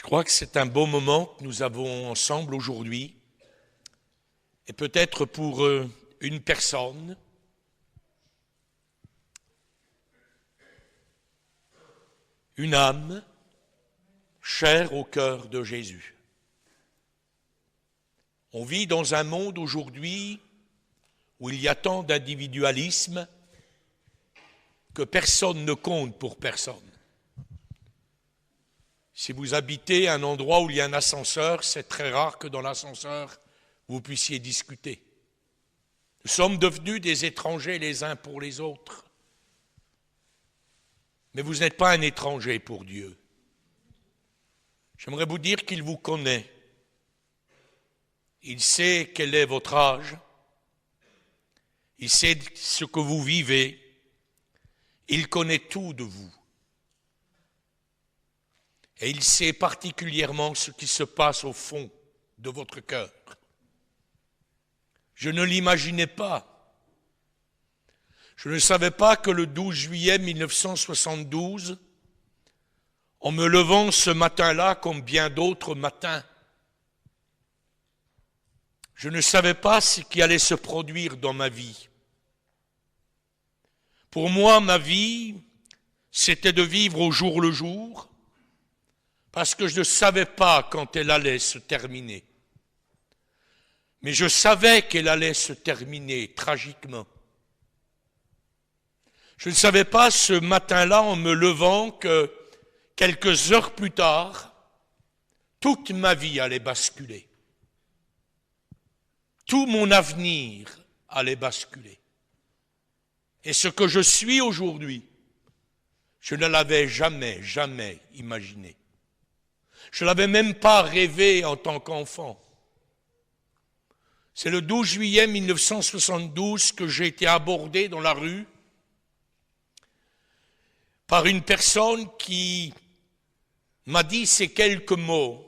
crois que c'est un beau moment que nous avons ensemble aujourd'hui, et peut-être pour une personne, une âme chère au cœur de Jésus. On vit dans un monde aujourd'hui où il y a tant d'individualisme que personne ne compte pour personne. Si vous habitez un endroit où il y a un ascenseur, c'est très rare que dans l'ascenseur, vous puissiez discuter. Nous sommes devenus des étrangers les uns pour les autres. Mais vous n'êtes pas un étranger pour Dieu. J'aimerais vous dire qu'il vous connaît. Il sait quel est votre âge. Il sait ce que vous vivez. Il connaît tout de vous. Et il sait particulièrement ce qui se passe au fond de votre cœur. Je ne l'imaginais pas. Je ne savais pas que le 12 juillet 1972, en me levant ce matin-là comme bien d'autres matins, je ne savais pas ce qui allait se produire dans ma vie. Pour moi, ma vie, c'était de vivre au jour le jour, parce que je ne savais pas quand elle allait se terminer. Mais je savais qu'elle allait se terminer tragiquement. Je ne savais pas ce matin-là, en me levant, que quelques heures plus tard, toute ma vie allait basculer. Tout mon avenir allait basculer. Et ce que je suis aujourd'hui, je ne l'avais jamais imaginé. Je ne l'avais même pas rêvé en tant qu'enfant. C'est le 12 juillet 1972 que j'ai été abordé dans la rue par une personne qui m'a dit ces quelques mots.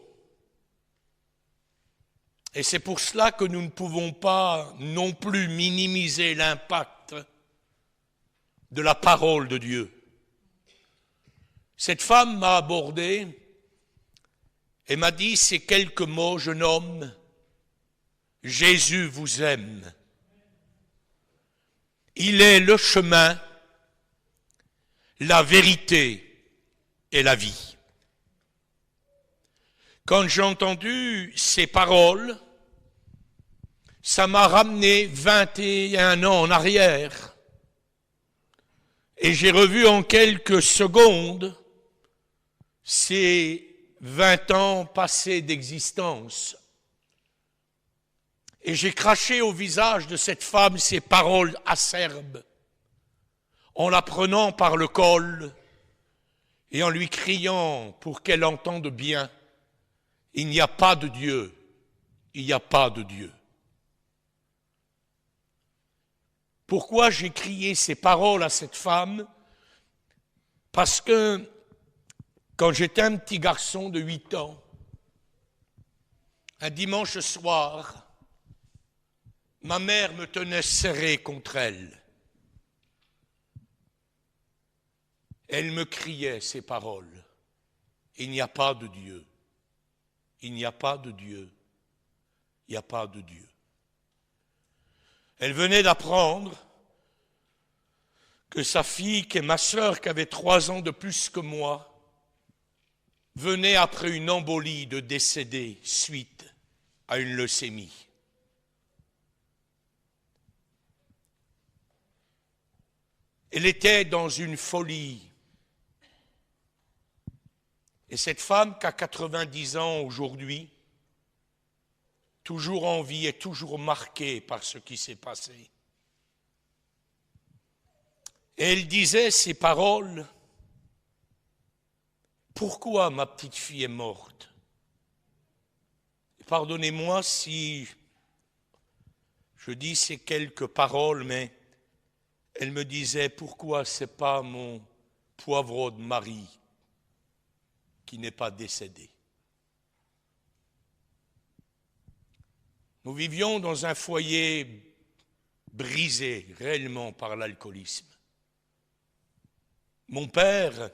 Et c'est pour cela que nous ne pouvons pas non plus minimiser l'impact de la parole de Dieu. Cette femme m'a abordé et m'a dit ces quelques mots, jeune homme, Jésus vous aime. Il est le chemin, la vérité et la vie. Quand j'ai entendu ces paroles, ça m'a ramené 21 ans en arrière. Et j'ai revu en quelques secondes ces 20 ans passés d'existence. Et j'ai craché au visage de cette femme ces paroles acerbes, en la prenant par le col et en lui criant pour qu'elle entende bien, il n'y a pas de Dieu, il n'y a pas de Dieu. Pourquoi j'ai crié ces paroles à cette femme? Parce que quand j'étais un petit garçon de 8 ans, un dimanche soir, ma mère me tenait serré contre elle. Elle me criait ces paroles. Il n'y a pas de Dieu. Il n'y a pas de Dieu. Il n'y a pas de Dieu. Elle venait d'apprendre que sa fille, qui est ma sœur, qui avait 3 ans de plus que moi, venait après une embolie de décéder suite à une leucémie. Elle était dans une folie. Et cette femme qui a 90 ans aujourd'hui, toujours en vie et toujours marquée par ce qui s'est passé. Et elle disait ces paroles, « Pourquoi ma petite fille est morte ?» Pardonnez-moi si je dis ces quelques paroles, mais elle me disait, « Pourquoi c'est pas mon poivreau de mari qui n'est pas décédé ?» Nous vivions dans un foyer brisé réellement par l'alcoolisme. Mon père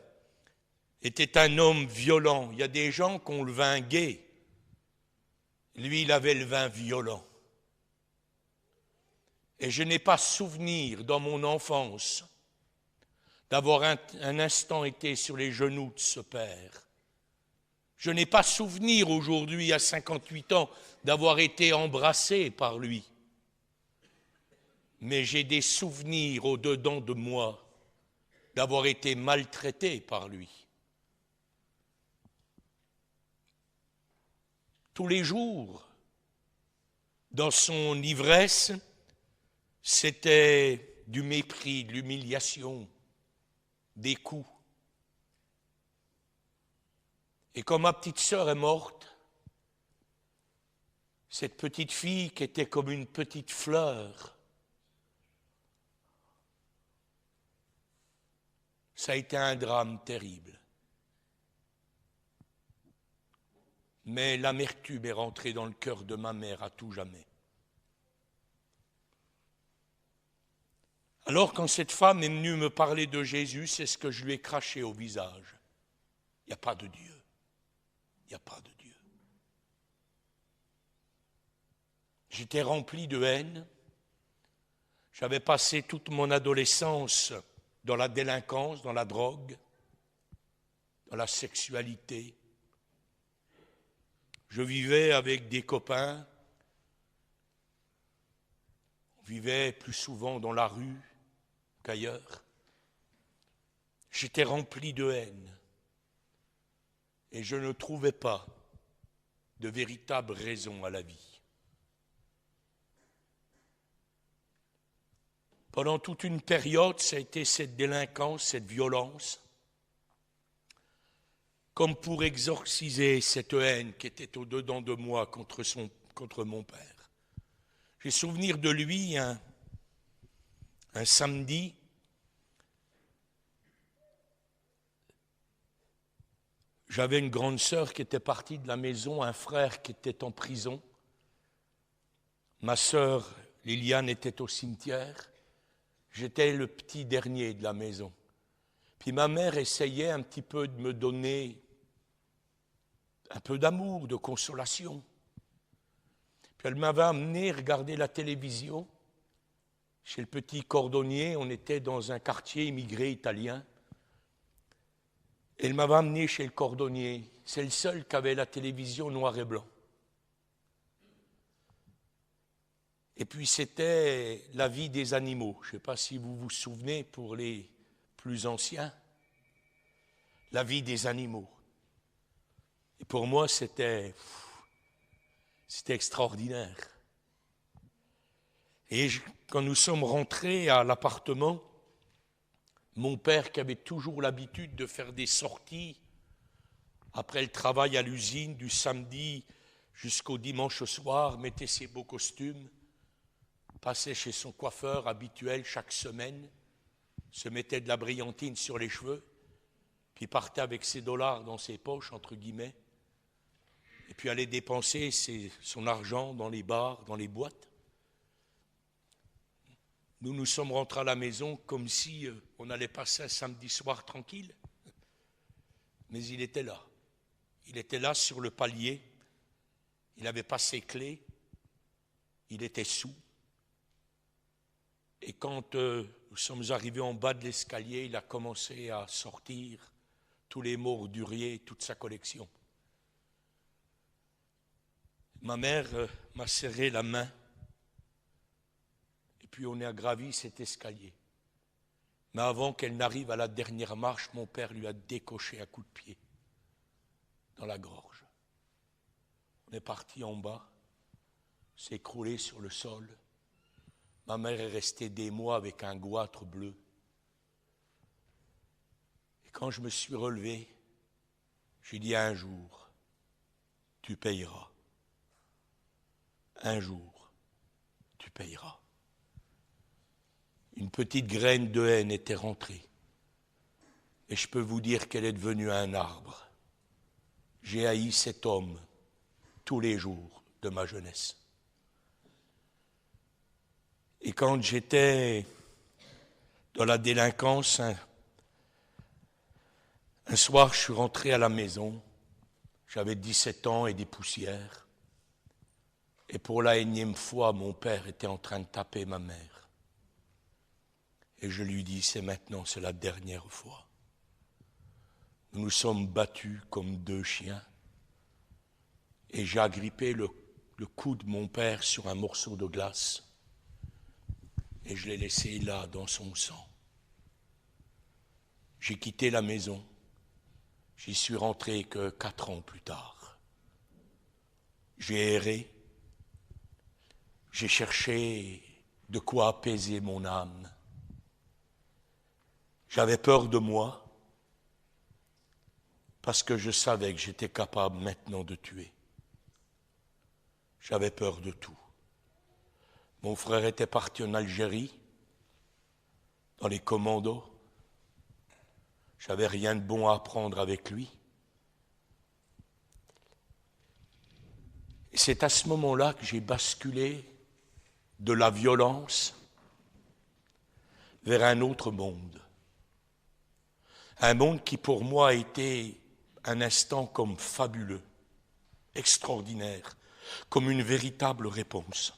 était un homme violent. Il y a des gens qui ont le vin gai. Lui, il avait le vin violent. Et je n'ai pas souvenir dans mon enfance d'avoir un instant été sur les genoux de ce père. Je n'ai pas souvenir aujourd'hui, à 58 ans, d'avoir été embrassé par lui. Mais j'ai des souvenirs au-dedans de moi d'avoir été maltraité par lui. Tous les jours, dans son ivresse, c'était du mépris, de l'humiliation, des coups. Et quand ma petite sœur est morte, cette petite fille qui était comme une petite fleur, ça a été un drame terrible. Mais l'amertume est rentrée dans le cœur de ma mère à tout jamais. Alors quand cette femme est venue me parler de Jésus, c'est ce que je lui ai craché au visage. Il n'y a pas de Dieu. Il n'y a pas de Dieu. J'étais rempli de haine. J'avais passé toute mon adolescence dans la délinquance, dans la drogue, dans la sexualité. Je vivais avec des copains. On vivait plus souvent dans la rue qu'ailleurs. J'étais rempli de haine. Et je ne trouvais pas de véritable raison à la vie. Pendant toute une période, ça a été cette délinquance, cette violence, comme pour exorciser cette haine qui était au-dedans de moi contre mon père. J'ai souvenir de lui un samedi. J'avais une grande sœur qui était partie de la maison, un frère qui était en prison. Ma sœur Liliane était au cimetière. J'étais le petit dernier de la maison. Puis ma mère essayait un petit peu de me donner un peu d'amour, de consolation. Puis elle m'avait amené regarder la télévision. Chez le petit cordonnier, on était dans un quartier immigré italien. Elle m'avait amené chez le cordonnier. C'est le seul qui avait la télévision noir et blanc. Et puis c'était la vie des animaux. Je ne sais pas si vous vous souvenez pour les plus anciens. La vie des animaux. Et pour moi, c'était extraordinaire. Et quand nous sommes rentrés à l'appartement, mon père, qui avait toujours l'habitude de faire des sorties après le travail à l'usine, du samedi jusqu'au dimanche au soir, mettait ses beaux costumes, passait chez son coiffeur habituel chaque semaine, se mettait de la brillantine sur les cheveux, puis partait avec ses dollars dans ses poches, entre guillemets, et puis allait dépenser son argent dans les bars, dans les boîtes. Nous sommes rentrés à la maison comme si on allait passer un samedi soir tranquille. Mais il était là. Il était là sur le palier. Il n'avait pas ses clés. Il était saoul. Et quand nous sommes arrivés en bas de l'escalier, il a commencé à sortir tous les mots orduriers, toute sa collection. Ma mère m'a serré la main. Puis on a gravi cet escalier. Mais avant qu'elle n'arrive à la dernière marche, mon père lui a décoché un coup de pied dans la gorge. On est parti en bas, s'est écroulé sur le sol. Ma mère est restée des mois avec un goitre bleu. Et quand je me suis relevé, j'ai dit un jour, tu payeras. Un jour, tu payeras. Une petite graine de haine était rentrée. Et je peux vous dire qu'elle est devenue un arbre. J'ai haï cet homme tous les jours de ma jeunesse. Et quand j'étais dans la délinquance, Un soir, je suis rentré à la maison, j'avais 17 ans et des poussières, et pour la énième fois, mon père était en train de taper ma mère. Et je lui dis, c'est maintenant, c'est la dernière fois. Nous nous sommes battus comme deux chiens, et j'ai agrippé le cou de mon père sur un morceau de glace, et je l'ai laissé là, dans son sang. J'ai quitté la maison. J'y suis rentré que 4 ans plus tard. J'ai erré, j'ai cherché de quoi apaiser mon âme. J'avais peur de moi parce que je savais que j'étais capable maintenant de tuer. J'avais peur de tout. Mon frère était parti en Algérie, dans les commandos. J'avais rien de bon à apprendre avec lui. Et c'est à ce moment-là que j'ai basculé de la violence vers un autre monde. Un monde qui pour moi a été un instant comme fabuleux, extraordinaire, comme une véritable réponse,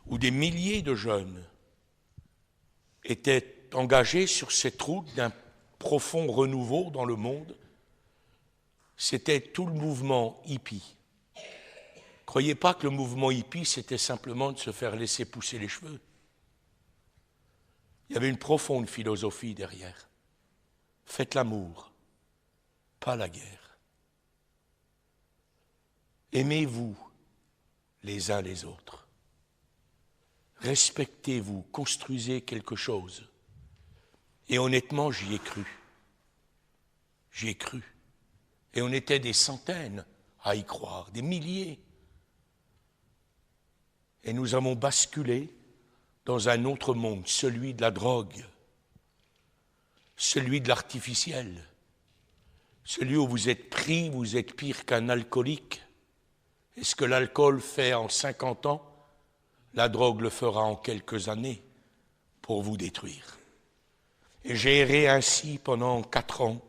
où des milliers de jeunes étaient engagés sur cette route d'un profond renouveau dans le monde. C'était tout le mouvement hippie. Croyez pas que le mouvement hippie, c'était simplement de se faire laisser pousser les cheveux. Il y avait une profonde philosophie derrière. Faites l'amour, pas la guerre. Aimez-vous les uns les autres. Respectez-vous, construisez quelque chose. Et honnêtement, j'y ai cru. J'y ai cru. Et on était des centaines à y croire, des milliers. Et nous avons basculé dans un autre monde, celui de la drogue, celui de l'artificiel, celui où vous êtes pris, vous êtes pire qu'un alcoolique. Et ce que l'alcool fait en 50 ans, la drogue le fera en quelques années pour vous détruire. Et j'ai erré ainsi pendant 4 ans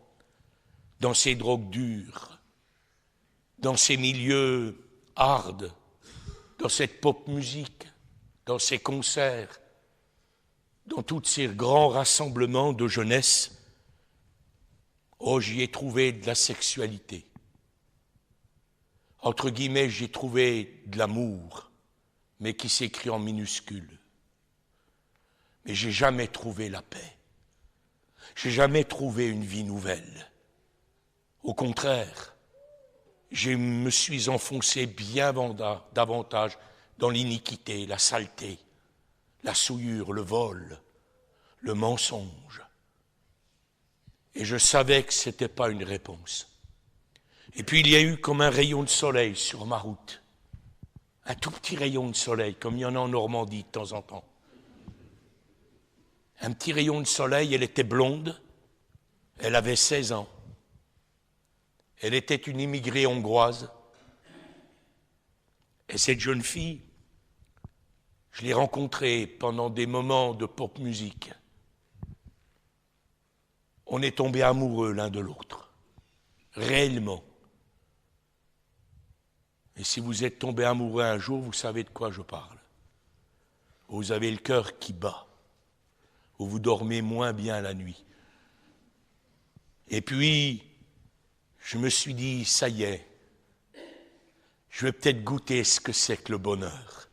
dans ces drogues dures, dans ces milieux hard, dans cette pop musique, dans ces concerts, dans tous ces grands rassemblements de jeunesse. Oh, j'y ai trouvé de la sexualité. Entre guillemets, j'y ai trouvé de l'amour, mais qui s'écrit en minuscule. Mais j'ai jamais trouvé la paix. J'ai jamais trouvé une vie nouvelle. Au contraire, je me suis enfoncé bien davantage dans l'iniquité, la saleté, la souillure, le vol, le mensonge. Et je savais que ce n'était pas une réponse. Et puis il y a eu comme un rayon de soleil sur ma route. Un tout petit rayon de soleil, comme il y en a en Normandie de temps en temps. Un petit rayon de soleil, elle était blonde, elle avait 16 ans. Elle était une immigrée hongroise. Et cette jeune fille, je l'ai rencontrée pendant des moments de pop musique. On est tombés amoureux l'un de l'autre, réellement. Et si vous êtes tombés amoureux un jour, vous savez de quoi je parle. Vous avez le cœur qui bat, où vous dormez moins bien la nuit. Et puis, je me suis dit, ça y est, je vais peut-être goûter ce que c'est que le bonheur.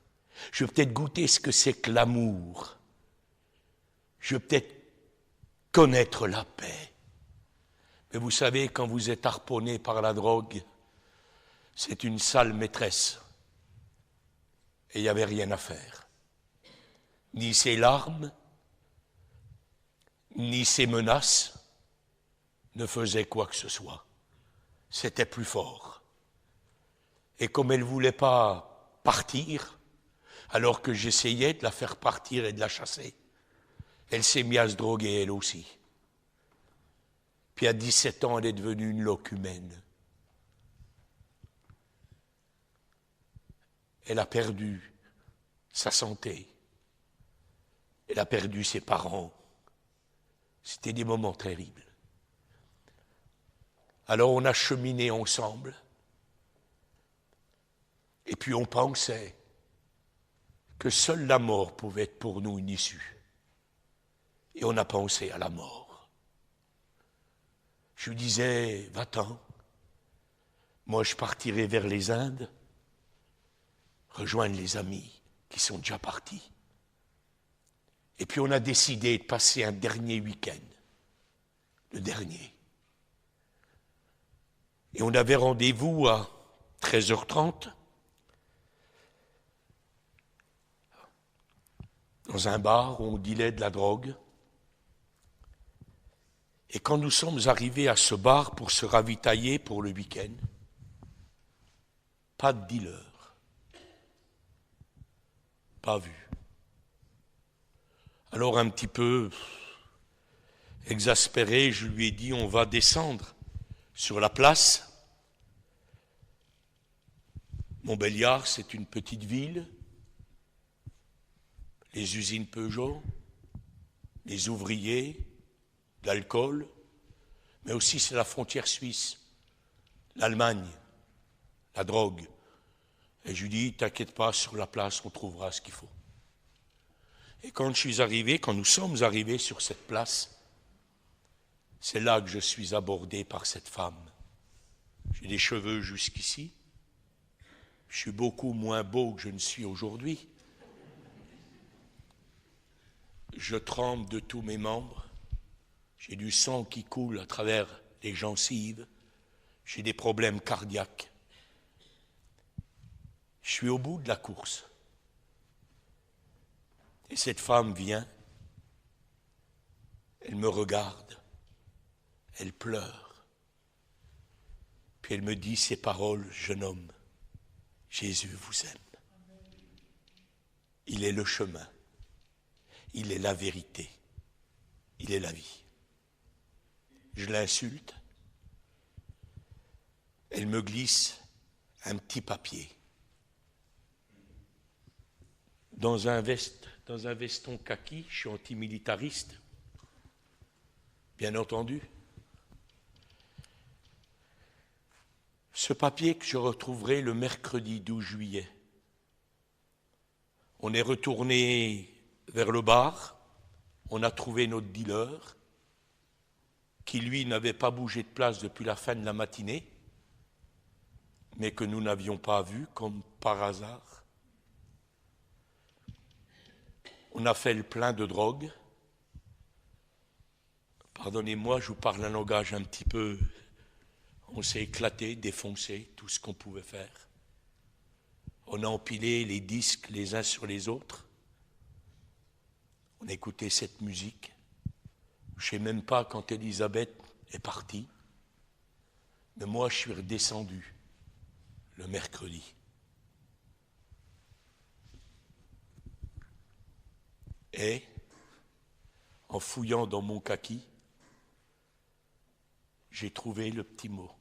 Je vais peut-être goûter ce que c'est que l'amour. Je vais peut-être connaître la paix. Mais vous savez, quand vous êtes harponné par la drogue, c'est une sale maîtresse. Et il n'y avait rien à faire. Ni ses larmes, ni ses menaces ne faisaient quoi que ce soit. C'était plus fort. Et comme elle ne voulait pas partir, alors que j'essayais de la faire partir et de la chasser, elle s'est mise à se droguer elle aussi. Puis à 17 ans, elle est devenue une locumène. Elle a perdu sa santé. Elle a perdu ses parents. C'était des moments terribles. Alors on a cheminé ensemble. Et puis on pensait que seule la mort pouvait être pour nous une issue. Et on a pensé à la mort. Je lui disais, va-t'en, moi je partirai vers les Indes, rejoindre les amis qui sont déjà partis. Et puis on a décidé de passer un dernier week-end, le dernier. Et on avait rendez-vous à 13h30 dans un bar où on dealait de la drogue. Et quand nous sommes arrivés à ce bar pour se ravitailler pour le week-end, pas de dealer, pas vu. Alors un petit peu exaspéré, je lui ai dit, on va descendre sur la place. Montbéliard, c'est une petite ville. Les usines Peugeot, les ouvriers, l'alcool, mais aussi c'est la frontière suisse, l'Allemagne, la drogue. Et je lui dis, t'inquiète pas, sur la place, on trouvera ce qu'il faut. Et quand nous sommes arrivés sur cette place, c'est là que je suis abordé par cette femme. J'ai des cheveux jusqu'ici. Je suis beaucoup moins beau que je ne suis aujourd'hui. Je tremble de tous mes membres. J'ai du sang qui coule à travers les gencives. J'ai des problèmes cardiaques. Je suis au bout de la course. Et cette femme vient, elle me regarde, elle pleure. Puis elle me dit ces paroles, jeune homme, Jésus vous aime. Il est le chemin, il est la vérité, il est la vie. Je l'insulte, elle me glisse un petit papier dans un veston kaki, je suis antimilitariste, bien entendu. Ce papier que je retrouverai le mercredi 12 juillet. On est retourné vers le bar, on a trouvé notre dealer, qui lui n'avait pas bougé de place depuis la fin de la matinée, mais que nous n'avions pas vu comme par hasard. On a fait le plein de drogue. Pardonnez-moi, je vous parle un langage un petit peu... On s'est éclaté, défoncé, tout ce qu'on pouvait faire. On a empilé les disques les uns sur les autres. On a écouté cette musique. Je ne sais même pas quand Elisabeth est partie. Mais moi, je suis redescendu le mercredi. Et, en fouillant dans mon kaki, j'ai trouvé le petit mot.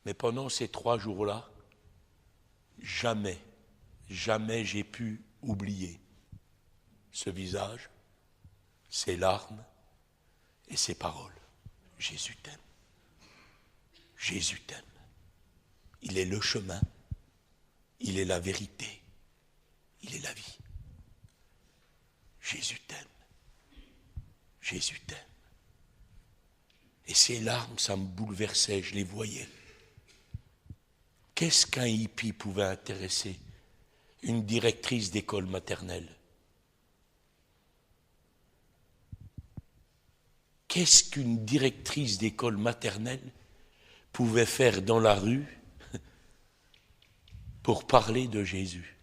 Mais pendant ces 3 jours-là, jamais j'ai pu oublier ce visage, ces larmes et ces paroles. Jésus t'aime. Jésus t'aime. Il est le chemin, il est la vérité, il est la vie. Jésus t'aime. Jésus t'aime. Et ces larmes, ça me bouleversait, je les voyais. Qu'est-ce qu'un hippie pouvait intéresser une directrice d'école maternelle? Qu'est-ce qu'une directrice d'école maternelle pouvait faire dans la rue pour parler de Jésus?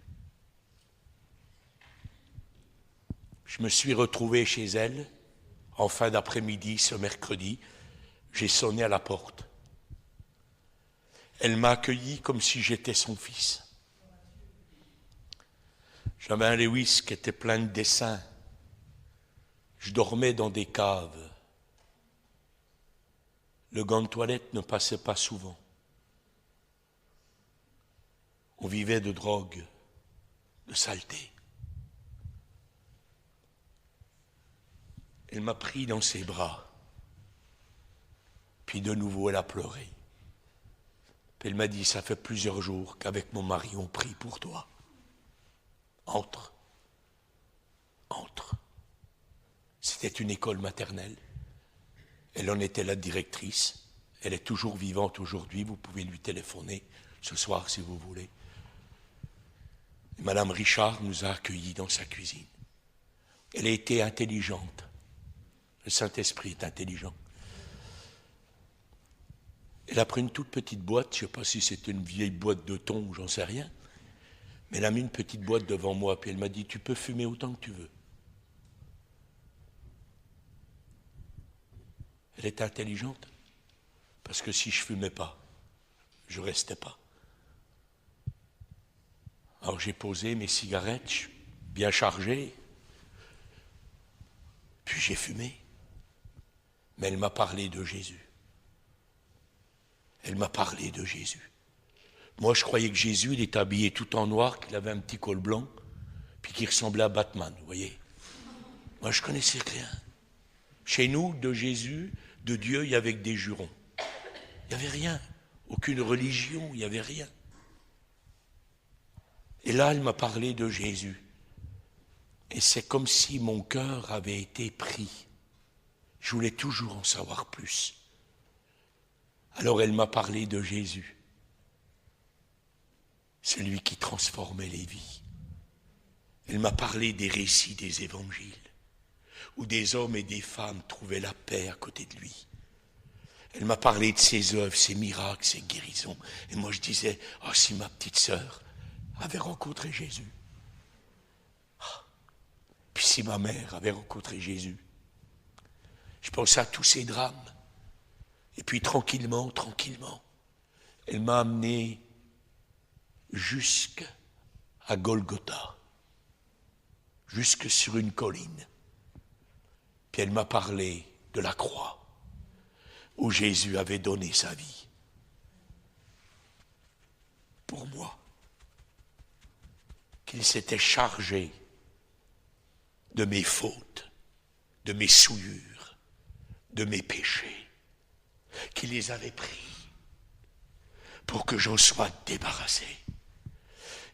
Je me suis retrouvé chez elle en fin d'après-midi ce mercredi. J'ai sonné à la porte. Elle m'a accueilli comme si j'étais son fils. J'avais un Lewis qui était plein de dessins. Je dormais dans des caves. Le gant de toilette ne passait pas souvent. On vivait de drogue, de saleté. Elle m'a pris dans ses bras. Puis de nouveau, elle a pleuré. Puis elle m'a dit, ça fait plusieurs jours qu'avec mon mari, on prie pour toi. Entre. C'était une école maternelle. Elle en était la directrice. Elle est toujours vivante aujourd'hui. Vous pouvez lui téléphoner ce soir si vous voulez. Et Madame Richard nous a accueillis dans sa cuisine. Elle a été intelligente. Le Saint-Esprit est intelligent. Elle a pris une toute petite boîte, je ne sais pas si c'est une vieille boîte de thon ou j'en sais rien, mais elle a mis une petite boîte devant moi, puis elle m'a dit, tu peux fumer autant que tu veux. Elle est intelligente, parce que si je ne fumais pas, je ne restais pas. Alors j'ai posé mes cigarettes, bien chargées, puis j'ai fumé. Mais elle m'a parlé de Jésus. Elle m'a parlé de Jésus. Moi, je croyais que Jésus, il était habillé tout en noir, qu'il avait un petit col blanc, puis qu'il ressemblait à Batman, vous voyez. Moi, je connaissais rien. Chez nous, de Jésus, de Dieu, il y avait que des jurons. Il n'y avait rien. Aucune religion, il n'y avait rien. Et là, elle m'a parlé de Jésus. Et c'est comme si mon cœur avait été pris. Je voulais toujours en savoir plus. Alors elle m'a parlé de Jésus, celui qui transformait les vies. Elle m'a parlé des récits des évangiles, où des hommes et des femmes trouvaient la paix à côté de lui. Elle m'a parlé de ses œuvres, ses miracles, ses guérisons. Et moi je disais, oh, si ma petite sœur avait rencontré Jésus. Puis si ma mère avait rencontré Jésus. Je pensais à tous ces drames. Et puis tranquillement, elle m'a amené jusqu'à Golgotha, jusque sur une colline. Puis elle m'a parlé de la croix, où Jésus avait donné sa vie. Pour moi, qu'il s'était chargé de mes fautes, de mes souillures, de mes péchés, qu'il les avait pris pour que j'en sois débarrassé.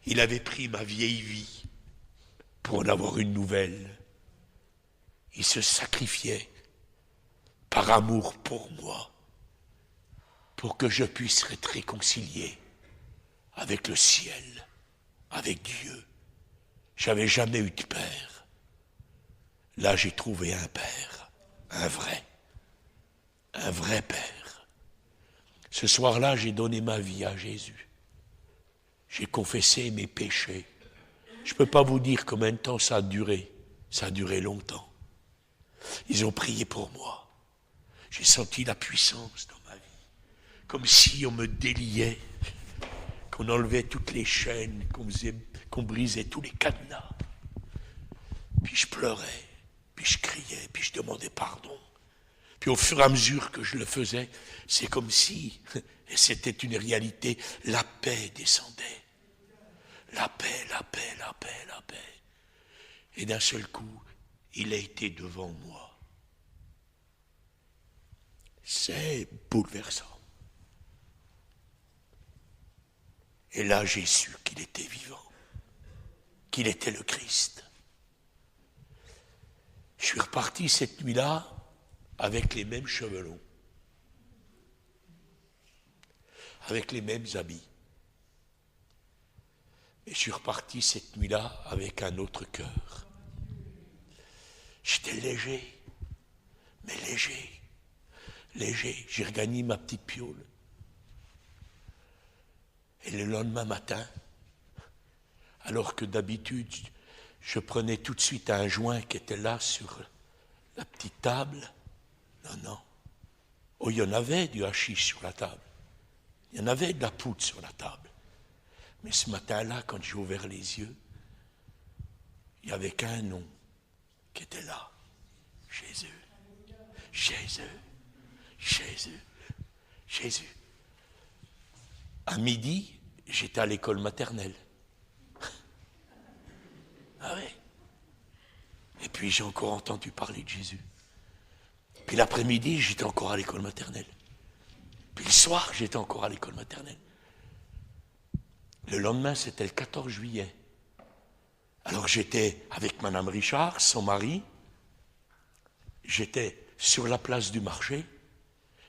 Il avait pris ma vieille vie pour en avoir une nouvelle. Il se sacrifiait par amour pour moi, pour que je puisse être réconcilié avec le ciel, avec Dieu. J'avais jamais eu de père. Là, j'ai trouvé un père, un vrai père. Ce soir-là, j'ai donné ma vie à Jésus. J'ai confessé mes péchés. Je ne peux pas vous dire combien de temps ça a duré. Ça a duré longtemps. Ils ont prié pour moi. J'ai senti la puissance dans ma vie. Comme si on me déliait, qu'on enlevait toutes les chaînes, qu'on brisait tous les cadenas. Puis je pleurais, puis je criais, puis je demandais pardon. Puis au fur et à mesure que je le faisais, c'est comme si, et c'était une réalité, la paix descendait. La paix. Et d'un seul coup, il a été devant moi. C'est bouleversant. Et là, j'ai su qu'il était vivant, qu'il était le Christ. Je suis reparti cette nuit-là avec les mêmes cheveux longs, avec les mêmes habits. Et je suis reparti cette nuit-là avec un autre cœur. J'étais léger, mais léger. J'ai regagné ma petite piole. Et le lendemain matin, alors que d'habitude, je prenais tout de suite un joint qui était là sur la petite table. Non. Oh, il y en avait du hashish sur la table. Il y en avait de la poudre sur la table. Mais ce matin-là, quand j'ai ouvert les yeux, il n'y avait qu'un nom qui était là. Jésus. À midi, j'étais à l'école maternelle. Ah oui. Et puis j'ai encore entendu parler de Jésus. Puis l'après-midi, j'étais encore à l'école maternelle. soir, j'étais encore à l'école maternelle. Le lendemain, c'était le 14 juillet. Alors j'étais avec Madame Richard, son mari. J'étais sur la place du marché.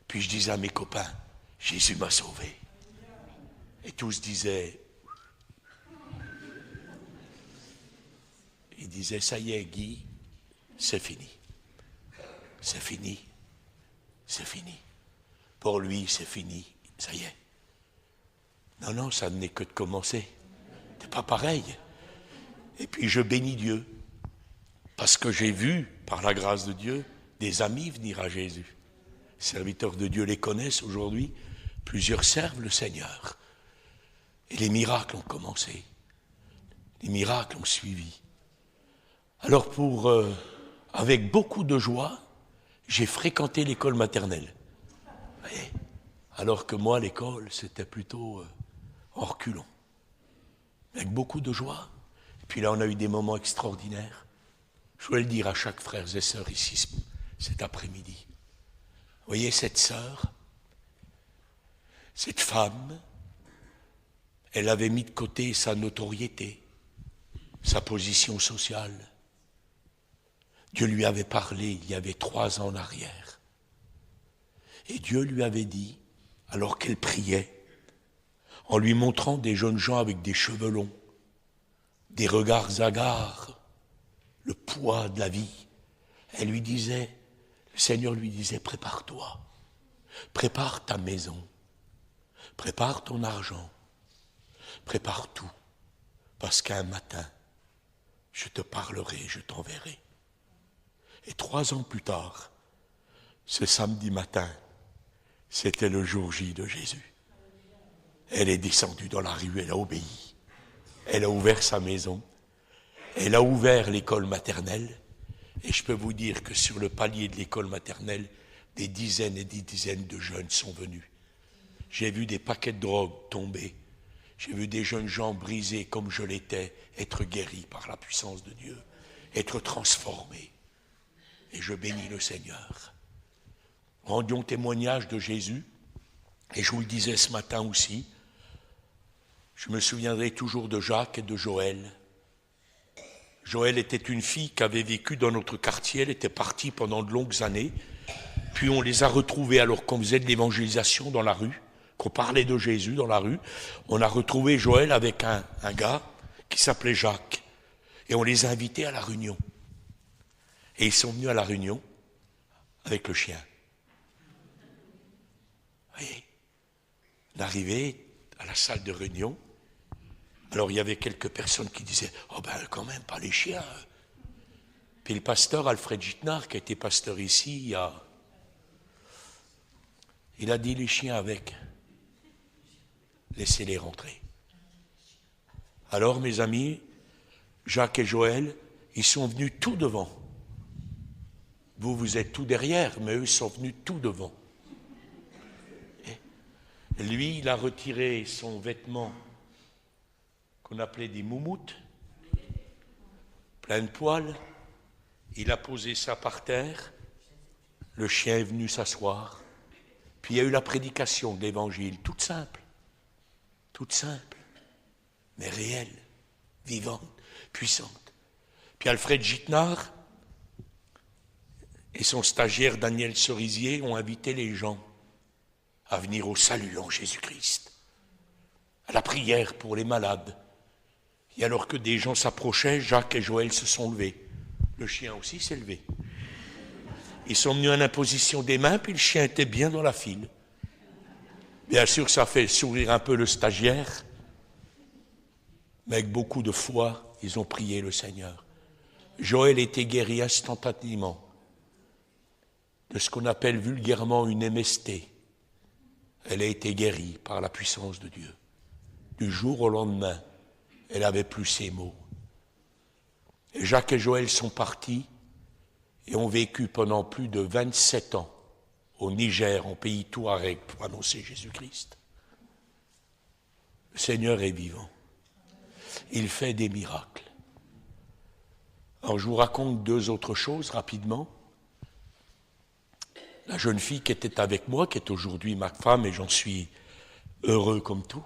Puis je disais à mes copains, Jésus m'a sauvé. Et tous disaient, ils disaient, ça y est, Guy, c'est fini. C'est fini. C'est fini. Pour lui, c'est fini. Ça y est. Non, non, ça n'est que de commencer. C'est pas pareil. Et puis je bénis Dieu. Parce que j'ai vu, par la grâce de Dieu, des amis venir à Jésus. Les serviteurs de Dieu les connaissent aujourd'hui. Plusieurs servent le Seigneur. Et les miracles ont commencé. Les miracles ont suivi. Alors avec beaucoup de joie, j'ai fréquenté l'école maternelle. Vous voyez ? Alors que moi, l'école, c'était plutôt en reculons. Avec beaucoup de joie. Et puis là, on a eu des moments extraordinaires. Je voulais le dire à chaque frère et sœur ici cet après-midi. Vous voyez cette sœur, cette femme, elle avait mis de côté sa notoriété, sa position sociale. Dieu lui avait parlé il y avait 3 ans en arrière. Et Dieu lui avait dit, alors qu'elle priait, en lui montrant des jeunes gens avec des cheveux longs, des regards hagards, le poids de la vie, elle lui disait, le Seigneur lui disait, prépare-toi, prépare ta maison, prépare ton argent, prépare tout, parce qu'un matin, je te parlerai, je t'enverrai. Et 3 ans plus tard, ce samedi matin, c'était le jour J de Jésus. Elle est descendue dans la rue, elle a obéi. Elle a ouvert sa maison. Elle a ouvert l'école maternelle. Et je peux vous dire que sur le palier de l'école maternelle, des dizaines et des dizaines de jeunes sont venus. J'ai vu des paquets de drogue tomber. J'ai vu des jeunes gens brisés comme je l'étais, être guéris par la puissance de Dieu, être transformés. Et je bénis le Seigneur. Rendions témoignage de Jésus. Et je vous le disais ce matin aussi, je me souviendrai toujours de Jacques et de Joël. Joël était une fille qui avait vécu dans notre quartier, elle était partie pendant de longues années, puis on les a retrouvés alors qu'on faisait de l'évangélisation dans la rue, qu'on parlait de Jésus dans la rue, on a retrouvé Joël avec un gars qui s'appelait Jacques, et on les a invités à la réunion. Et ils sont venus à la réunion avec le chien. Vous voyez, on est arrivé à la salle de réunion. Alors il y avait quelques personnes qui disaient « Oh ben quand même, pas les chiens ». Puis le pasteur Alfred Gittnard, qui a été pasteur ici, il a dit « Les chiens avec, laissez-les rentrer ». Alors mes amis, Jacques et Joël, ils sont venus tout devant. Vous êtes tout derrière, mais eux sont venus tout devant. Et lui, il a retiré son vêtement qu'on appelait des moumoutes, plein de poils. Il a posé ça par terre. Le chien est venu s'asseoir. Puis il y a eu la prédication de l'évangile, toute simple, mais réelle, vivante, puissante. Puis Alfred Gittnard et son stagiaire Daniel Cerisier ont invité les gens à venir au salut en Jésus-Christ, à la prière pour les malades. Et alors que des gens s'approchaient, Jacques et Joël se sont levés. Le chien aussi s'est levé. Ils sont venus en imposition des mains, puis le chien était bien dans la file. Bien sûr, ça fait sourire un peu le stagiaire, mais avec beaucoup de foi, ils ont prié le Seigneur. Joël était guéri instantanément de ce qu'on appelle vulgairement une MST. Elle a été guérie par la puissance de Dieu. Du jour au lendemain, elle n'avait plus ses mots. Et Jacques et Joël sont partis et ont vécu pendant plus de 27 ans au Niger, en pays touareg, pour annoncer Jésus-Christ. Le Seigneur est vivant. Il fait des miracles. Alors je vous raconte 2 autres choses rapidement. La jeune fille qui était avec moi, qui est aujourd'hui ma femme, et j'en suis heureux comme tout,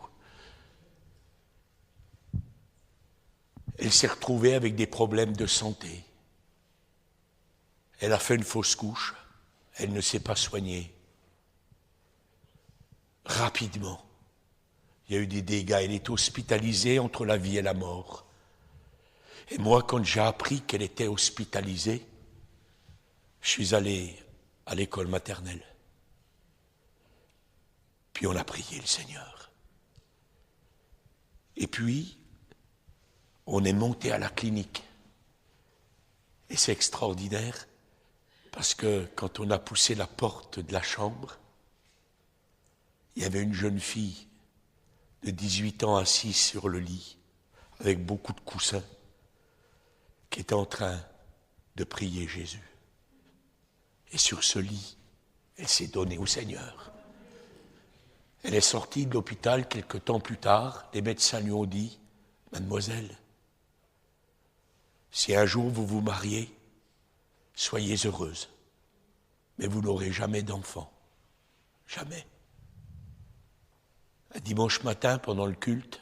elle s'est retrouvée avec des problèmes de santé. Elle a fait une fausse couche, elle ne s'est pas soignée. Rapidement, il y a eu des dégâts, elle est hospitalisée entre la vie et la mort. Et moi, quand j'ai appris qu'elle était hospitalisée, je suis allé à l'école maternelle. Puis on a prié le Seigneur. Et puis, on est monté à la clinique. Et c'est extraordinaire, parce que quand on a poussé la porte de la chambre, il y avait une jeune fille de 18 ans assise sur le lit, avec beaucoup de coussins, qui était en train de prier Jésus. Et sur ce lit, elle s'est donnée au Seigneur. Elle est sortie de l'hôpital quelque temps plus tard. Les médecins lui ont dit, « Mademoiselle, si un jour vous vous mariez, soyez heureuse, mais vous n'aurez jamais d'enfant. Jamais. » Un dimanche matin, pendant le culte,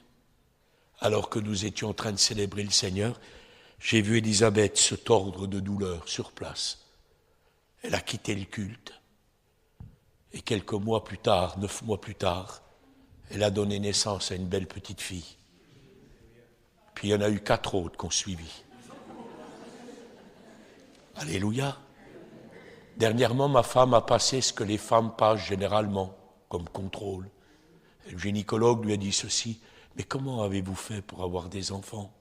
alors que nous étions en train de célébrer le Seigneur, j'ai vu Élisabeth se tordre de douleur sur place. Elle a quitté le culte. Et quelques mois plus tard, 9 mois plus tard, elle a donné naissance à une belle petite fille. Puis il y en a eu 4 autres qui ont suivi. Alléluia. Dernièrement, ma femme a passé ce que les femmes passent généralement comme contrôle. Le gynécologue lui a dit ceci, « Mais comment avez-vous fait pour avoir des enfants?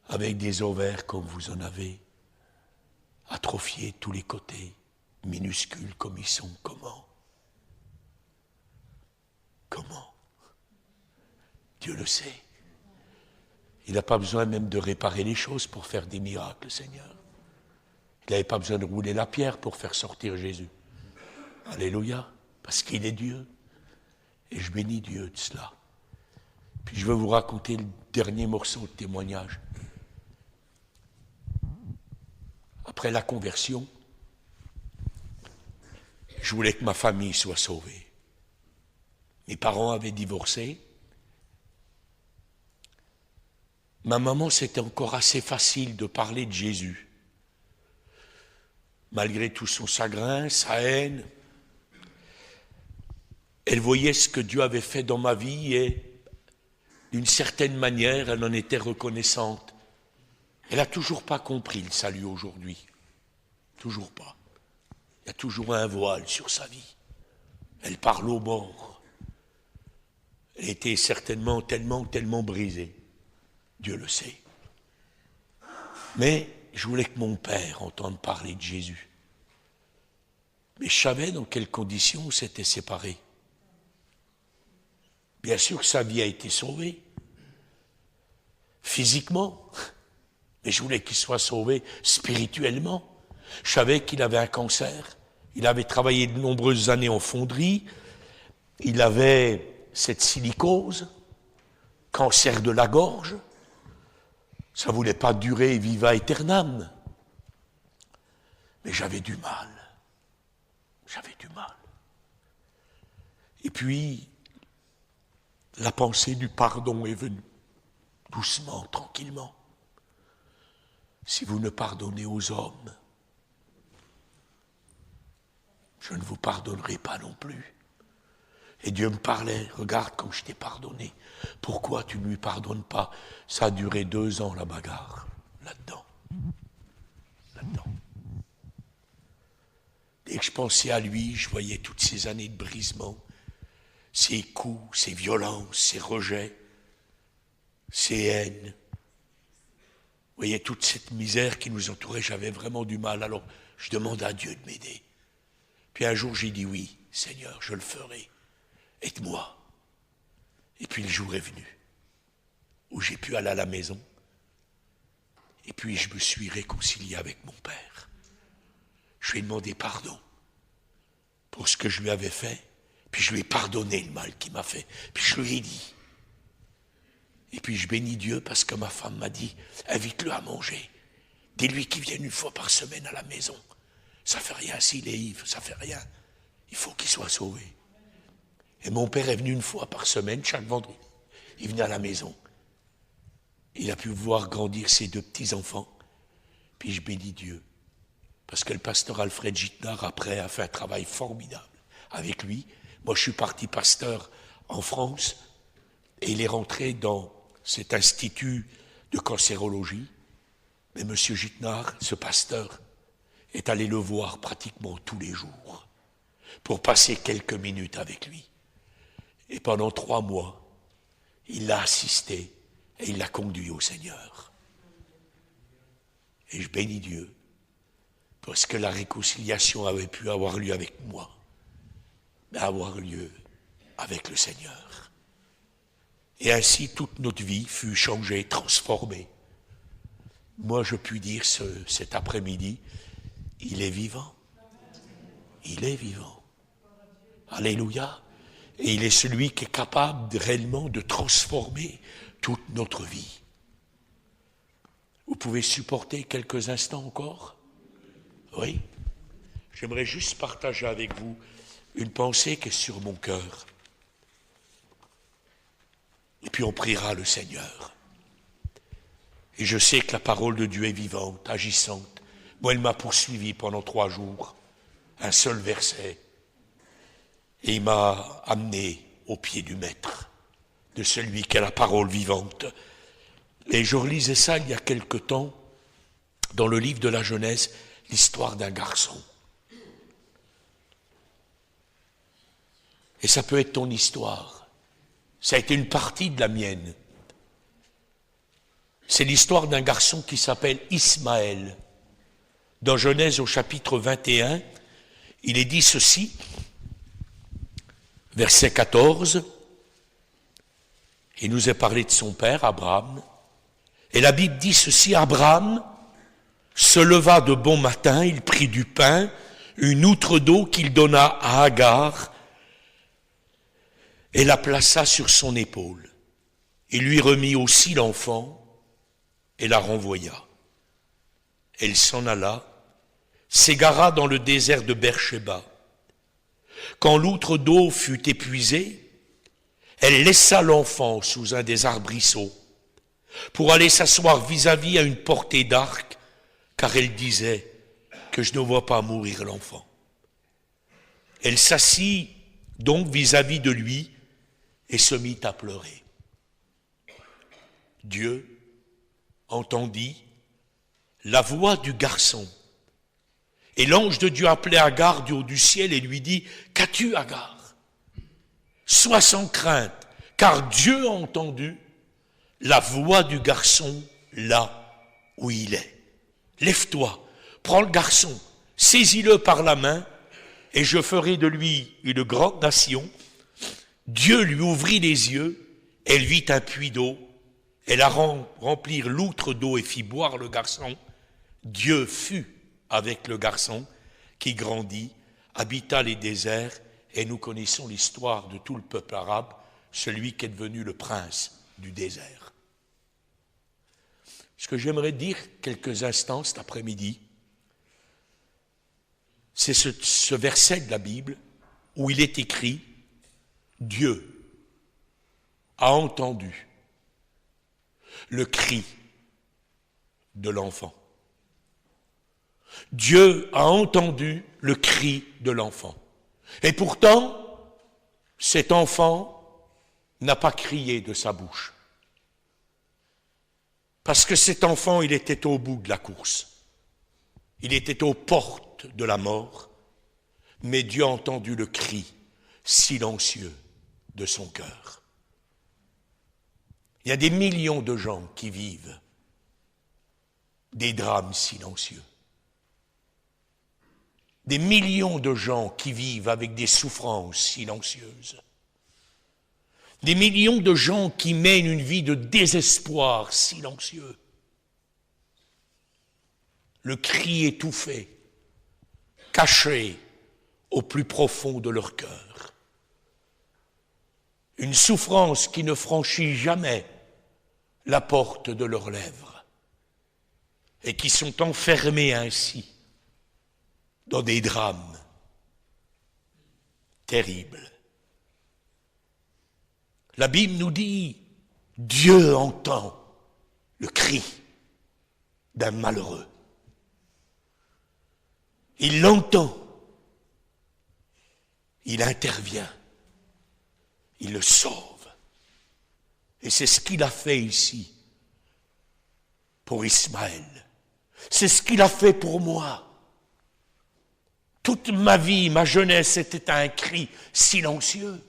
Avec des ovaires comme vous en avez, atrophiés de tous les côtés, minuscules comme ils sont, comment? Comment? Dieu le sait. Il n'a pas besoin même de réparer les choses pour faire des miracles, Seigneur. Il n'avait pas besoin de rouler la pierre pour faire sortir Jésus. Alléluia, parce qu'il est Dieu. Et je bénis Dieu de cela. Puis je veux vous raconter le dernier morceau de témoignage. Après la conversion, je voulais que ma famille soit sauvée. Mes parents avaient divorcé. Ma maman, c'était encore assez facile de parler de Jésus. Malgré tout son chagrin, sa haine, elle voyait ce que Dieu avait fait dans ma vie et d'une certaine manière, elle en était reconnaissante. Elle n'a toujours pas compris le salut aujourd'hui. Toujours pas. Il y a toujours un voile sur sa vie. Elle parle aux morts. Elle était certainement tellement brisée. Dieu le sait. Mais je voulais que mon père entende parler de Jésus. Mais je savais dans quelles conditions on s'était séparés. Bien sûr que sa vie a été sauvée. Physiquement. Mais je voulais qu'il soit sauvé spirituellement. Je savais qu'il avait un cancer. Il avait travaillé de nombreuses années en fonderie. Il avait cette silicose, cancer de la gorge. Ça ne voulait pas durer viva aeternam. Mais j'avais du mal. J'avais du mal. Et puis, la pensée du pardon est venue, doucement, tranquillement. Si vous ne pardonnez aux hommes, je ne vous pardonnerai pas non plus. Et Dieu me parlait, regarde comme je t'ai pardonné. Pourquoi tu ne lui pardonnes pas? Ça a duré 2 ans la bagarre, là-dedans. Là-dedans. Dès que je pensais à lui, je voyais toutes ces années de brisement, ces coups, ces violences, ces rejets, ces haines. Vous voyez toute cette misère qui nous entourait, j'avais vraiment du mal. Alors je demandais à Dieu de m'aider. Puis un jour j'ai dit oui, Seigneur, je le ferai. Aide-moi. Et puis le jour est venu où j'ai pu aller à la maison. Et puis je me suis réconcilié avec mon père. Je lui ai demandé pardon pour ce que je lui avais fait. Puis je lui ai pardonné le mal qu'il m'a fait. Puis je lui ai dit. Et puis je bénis Dieu parce que ma femme m'a dit, invite-le à manger. Dis-lui qu'il vienne 1 fois par semaine à la maison. Ça fait rien s'il est ivre, ça fait rien. Il faut qu'il soit sauvé. Et mon père est venu une fois par semaine, chaque vendredi. Il venait à la maison. Il a pu voir grandir ses 2 petits-enfants. Puis je bénis Dieu. Parce que le pasteur Alfred Gittner, après, a fait un travail formidable avec lui. Moi, je suis parti pasteur en France. Et il est rentré dans cet institut de cancérologie. Mais M. Gittner, ce pasteur, est allé le voir pratiquement tous les jours pour passer quelques minutes avec lui. Et pendant 3 mois, il l'a assisté et il l'a conduit au Seigneur. Et je bénis Dieu parce que la réconciliation avait pu avoir lieu avec moi, mais avoir lieu avec le Seigneur. Et ainsi, toute notre vie fut changée, transformée. Moi, je puis dire cet après-midi, il est vivant. Il est vivant. Alléluia. Et il est celui qui est capable réellement de transformer toute notre vie. Vous pouvez supporter quelques instants encore? Oui. J'aimerais juste partager avec vous une pensée qui est sur mon cœur. Et puis on priera le Seigneur. Et je sais que la parole de Dieu est vivante, agissante. Moi, elle m'a poursuivi pendant 3 jours. Un seul verset. Et il m'a amené au pied du Maître, de celui qui a la parole vivante. Et je relisais ça il y a quelque temps, dans le livre de la Genèse, l'histoire d'un garçon. Et ça peut être ton histoire. Ça a été une partie de la mienne. C'est l'histoire d'un garçon qui s'appelle Ismaël. Dans Genèse au chapitre 21, il est dit ceci, verset 14, il nous est parlé de son père, Abraham, et la Bible dit ceci, Abraham se leva de bon matin, il prit du pain, une outre d'eau qu'il donna à Agar, et la plaça sur son épaule. Il lui remit aussi l'enfant, et la renvoya. Elle s'en alla, s'égara dans le désert de Beersheba. Quand l'outre d'eau fut épuisée, elle laissa l'enfant sous un des arbrisseaux pour aller s'asseoir vis-à-vis à une portée d'arc, car elle disait que je ne vois pas mourir l'enfant. Elle s'assit donc vis-à-vis de lui et se mit à pleurer. Dieu entendit la voix du garçon. Et l'ange de Dieu appelait Agar du haut du ciel et lui dit, « Qu'as-tu, Agar? Sois sans crainte, car Dieu a entendu la voix du garçon là où il est. Lève-toi, prends le garçon, saisis-le par la main, et je ferai de lui une grande nation. » Dieu lui ouvrit les yeux, elle vit un puits d'eau, elle a rempli l'outre d'eau et fit boire le garçon. Dieu fut avec le garçon qui grandit, habita les déserts, et nous connaissons l'histoire de tout le peuple arabe, celui qui est devenu le prince du désert. Ce que j'aimerais dire quelques instants cet après-midi, c'est ce verset de la Bible où il est écrit « Dieu a entendu le cri de l'enfant. » Dieu a entendu le cri de l'enfant. Et pourtant, cet enfant n'a pas crié de sa bouche. Parce que cet enfant, il était au bout de la course. Il était aux portes de la mort. Mais Dieu a entendu le cri silencieux de son cœur. Il y a des millions de gens qui vivent des drames silencieux. Des millions de gens qui vivent avec des souffrances silencieuses. Des millions de gens qui mènent une vie de désespoir silencieux. Le cri étouffé, caché au plus profond de leur cœur. Une souffrance qui ne franchit jamais la porte de leurs lèvres et qui sont enfermés ainsi dans des drames terribles. La Bible nous dit, Dieu entend le cri d'un malheureux. Il l'entend, il intervient, il le sauve. Et c'est ce qu'il a fait ici pour Ismaël. C'est ce qu'il a fait pour moi. Toute ma vie, ma jeunesse était un cri silencieux.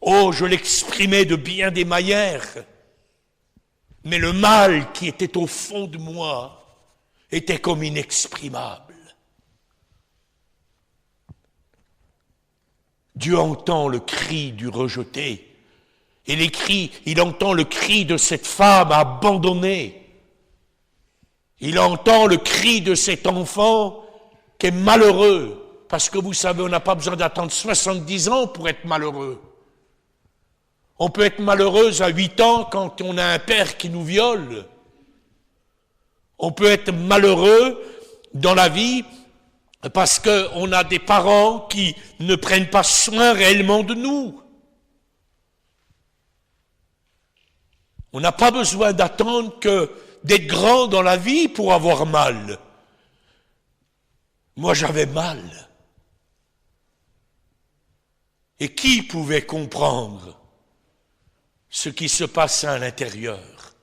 Oh, je l'exprimais de bien des manières, mais le mal qui était au fond de moi était comme inexprimable. Dieu entend le cri du rejeté, et il entend le cri de cette femme abandonnée. Il entend le cri de cet enfant qui est malheureux, parce que vous savez, on n'a pas besoin d'attendre 70 ans pour être malheureux. On peut être malheureuse à 8 ans quand on a un père qui nous viole. On peut être malheureux dans la vie parce qu'on a des parents qui ne prennent pas soin réellement de nous. On n'a pas besoin d'attendre d'être grand dans la vie pour avoir mal. Moi, j'avais mal. Et qui pouvait comprendre ce qui se passait à l'intérieur?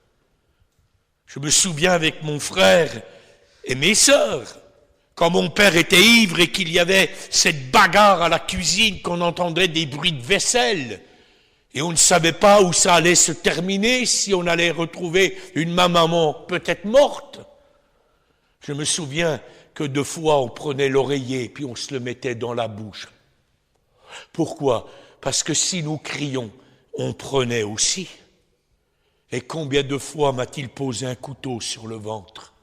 Je me souviens avec mon frère et mes sœurs, quand mon père était ivre et qu'il y avait cette bagarre à la cuisine, qu'on entendait des bruits de vaisselle, et on ne savait pas où ça allait se terminer, si on allait retrouver une maman peut-être morte. Je me souviens que 2 fois on prenait l'oreiller puis on se le mettait dans la bouche. Pourquoi? Parce que si nous crions, on prenait aussi. Et combien de fois m'a-t-il posé un couteau sur le ventre,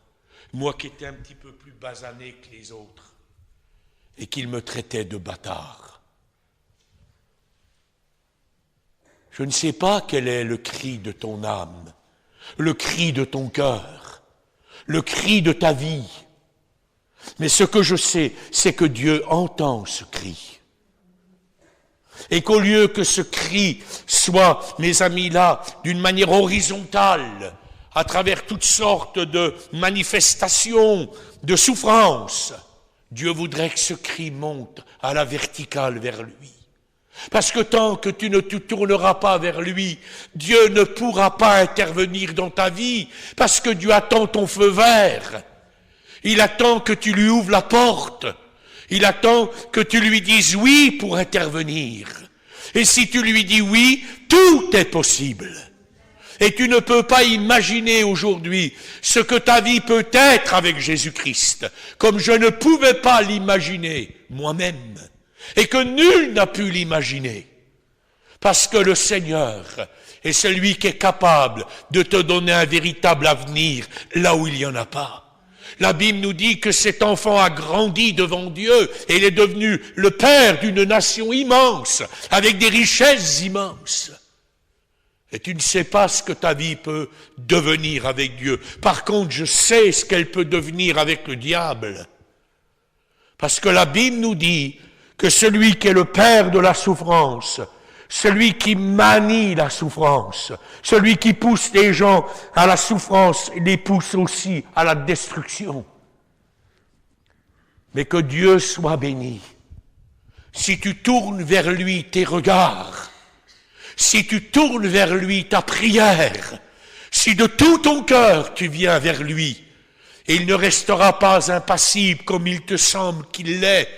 moi qui étais un petit peu plus basané que les autres, et qu'il me traitait de bâtard. Je ne sais pas quel est le cri de ton âme, le cri de ton cœur, le cri de ta vie. Mais ce que je sais, c'est que Dieu entend ce cri. Et qu'au lieu que ce cri soit, mes amis, là, d'une manière horizontale, à travers toutes sortes de manifestations, de souffrances, Dieu voudrait que ce cri monte à la verticale vers lui. Parce que tant que tu ne te tourneras pas vers lui, Dieu ne pourra pas intervenir dans ta vie, parce que Dieu attend ton feu vert. Il attend que tu lui ouvres la porte. Il attend que tu lui dises oui pour intervenir. Et si tu lui dis oui, tout est possible. Et tu ne peux pas imaginer aujourd'hui ce que ta vie peut être avec Jésus-Christ, comme je ne pouvais pas l'imaginer moi-même, et que nul n'a pu l'imaginer. Parce que le Seigneur est celui qui est capable de te donner un véritable avenir là où il n'y en a pas. La Bible nous dit que cet enfant a grandi devant Dieu et il est devenu le père d'une nation immense, avec des richesses immenses. Et tu ne sais pas ce que ta vie peut devenir avec Dieu. Par contre, je sais ce qu'elle peut devenir avec le diable. Parce que la Bible nous dit que celui qui est le père de la souffrance, celui qui manie la souffrance, celui qui pousse les gens à la souffrance, les pousse aussi à la destruction. Mais que Dieu soit béni. Si tu tournes vers lui tes regards, si tu tournes vers lui ta prière, si de tout ton cœur tu viens vers lui, et il ne restera pas impassible comme il te semble qu'il l'est,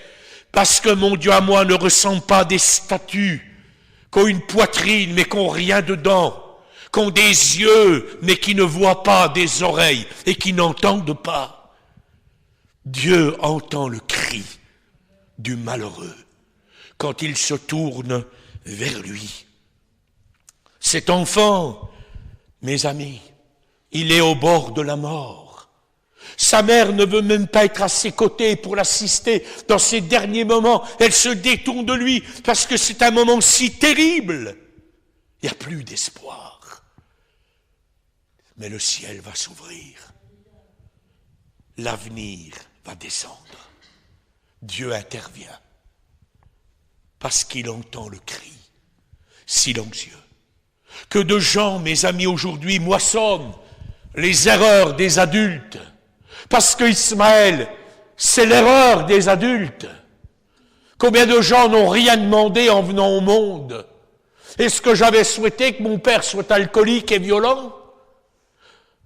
parce que mon Dieu à moi ne ressemble pas à des statues, qu'ont une poitrine mais qu'ont rien dedans, qu'ont des yeux mais qui ne voient pas, des oreilles et qui n'entendent pas. Dieu entend le cri du malheureux quand il se tourne vers lui. Cet enfant, mes amis, il est au bord de la mort. Sa mère ne veut même pas être à ses côtés pour l'assister dans ses derniers moments. Elle se détourne de lui parce que c'est un moment si terrible. Il n'y a plus d'espoir. Mais le ciel va s'ouvrir. l'avenir va descendre. Dieu intervient parce qu'il entend le cri silencieux. Que de gens, mes amis, aujourd'hui moissonnent les erreurs des adultes, parce que Ismaël, c'est l'erreur des adultes. Combien de gens n'ont rien demandé en venant au monde? Est-ce que j'avais souhaité que mon père soit alcoolique et violent?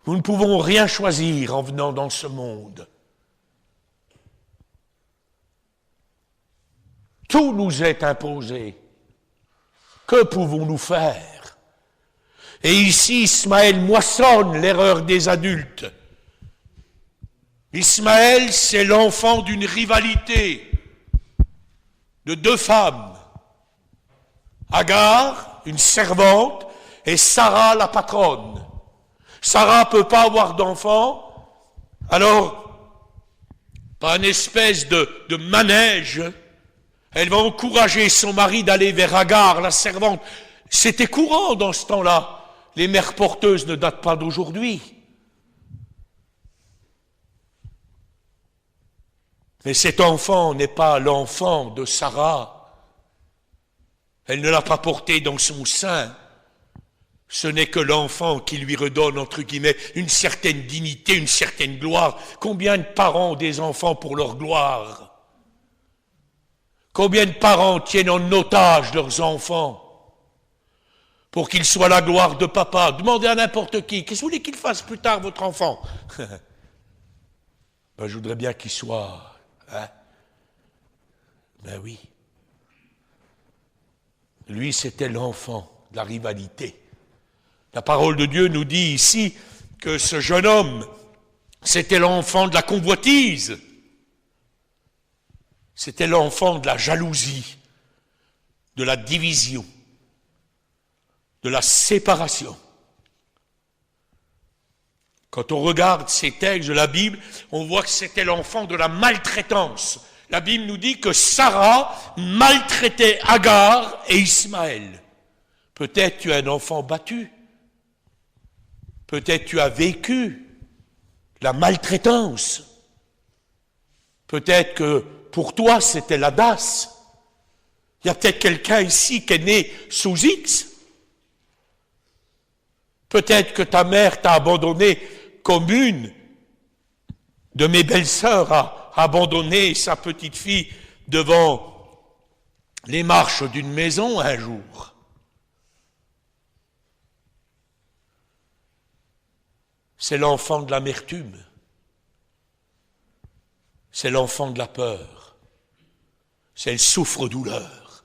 Nous ne pouvons rien choisir en venant dans ce monde. Tout nous est imposé. Que pouvons-nous faire? Et ici, Ismaël moissonne l'erreur des adultes. Ismaël, c'est l'enfant d'une rivalité de deux femmes. Agar, une servante, et Sarah, la patronne. Sarah ne peut pas avoir d'enfant, alors, par une espèce de manège, elle va encourager son mari d'aller vers Agar, la servante. C'était courant dans ce temps-là. Les mères porteuses ne datent pas d'aujourd'hui. Mais cet enfant n'est pas l'enfant de Sarah. Elle ne l'a pas porté dans son sein. Ce n'est que l'enfant qui lui redonne, entre guillemets, une certaine dignité, une certaine gloire. Combien de parents ont des enfants pour leur gloire? Combien de parents tiennent en otage leurs enfants pour qu'ils soient la gloire de papa? Demandez à n'importe qui. Qu'est-ce que vous voulez qu'il fasse plus tard, votre enfant? Je voudrais bien qu'il soit... Ben oui. Lui, c'était l'enfant de la rivalité. La parole de Dieu nous dit ici que ce jeune homme, c'était l'enfant de la convoitise. C'était l'enfant de la jalousie, de la division, de la séparation. Quand on regarde ces textes de la Bible, on voit que c'était l'enfant de la maltraitance. La Bible nous dit que Sarah maltraitait Agar et Ismaël. Peut-être tu es un enfant battu. Peut-être tu as vécu la maltraitance. Peut-être que pour toi c'était la DAS. Il y a peut-être quelqu'un ici qui est né sous X. Peut-être que ta mère t'a abandonné comme une de mes belles-sœurs a abandonné sa petite fille devant les marches d'une maison un jour. C'est l'enfant de l'amertume. C'est l'enfant de la peur. C'est le souffre-douleur.